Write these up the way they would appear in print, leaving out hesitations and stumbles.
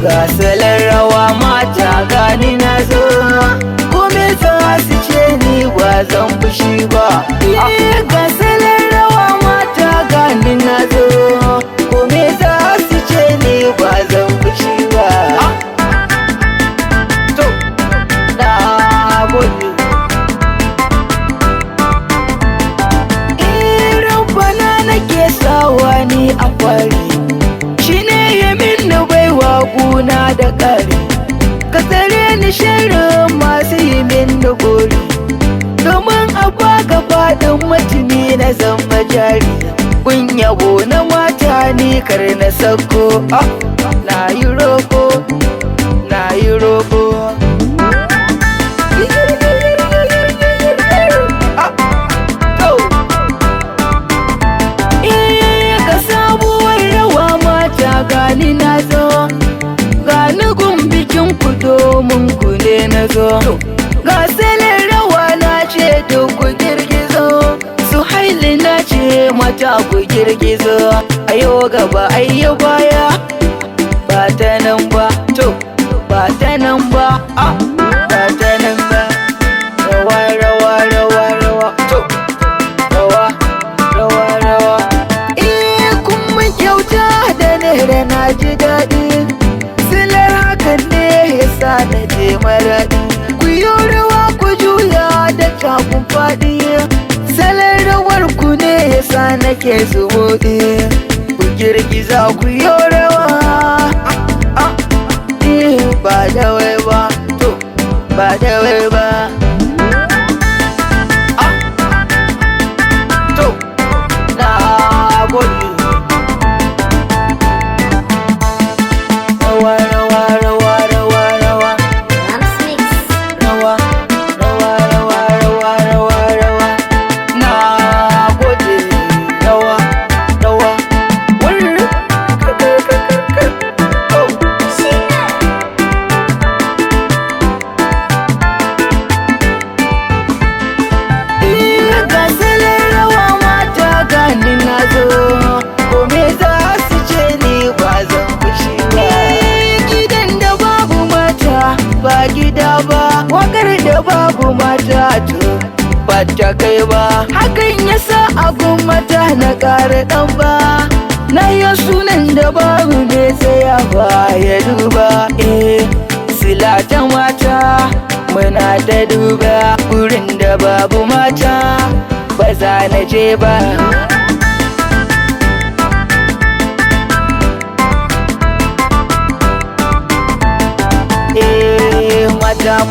ga salon rawa mata gani na zo, kome za su ce ni ba zan fushi ba. Ga salon rawa mata gani na zo, kome za su ce ni ba zan fushi ba. To, na gode. Rabbana nake sawa ni a fari, shi ne ya minni baiwa guna da ƙari. Ka tsare ni shirin masu yi minni gori, domin a baka faɗin mutumi na zama jari. Kun yabo na mata ni kar na sako, na yi roƙo, na yi roƙo. Gani na zo, gani gun bikin ku domin ku ne na zo. Ga salon rawa na ce duk ku girgizo, su haili na ce mata ku girgizo. Ayo gaba ayo baya, ba ta nan ba, to ba ta nan ba, ba ta nan ba. Rawa rawa rawa rawa, to rawa rawa rawa. Da na ji daɗi, silar hakan ne yasa na je maraɗi. Ku yi rawa ku juya da takun faɗi, salon rawar ku ne yasa nake zumuɗi. Ku girgiza ku yi rawa, ba da wai ba, to ba da wai ba. To, na gode. Ba gida ba, wakar da babu mata to ba ta kai ba. Hakan yasa agun mata na ƙara ɗan ba, na yi sunan da babu mai tsaya ba ya duba. Sila ta mata muna da duba, wurin da babu mata ba za na je ba.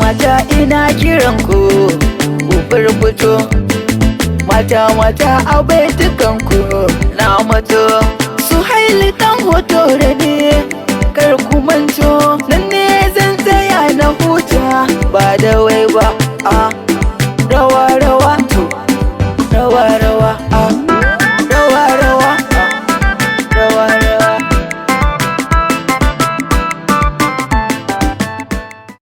Mata ina kiran ku, ku furfuto. Mata a baitukan ku na mato, su haili ɗan hoto da ne kar ku manto.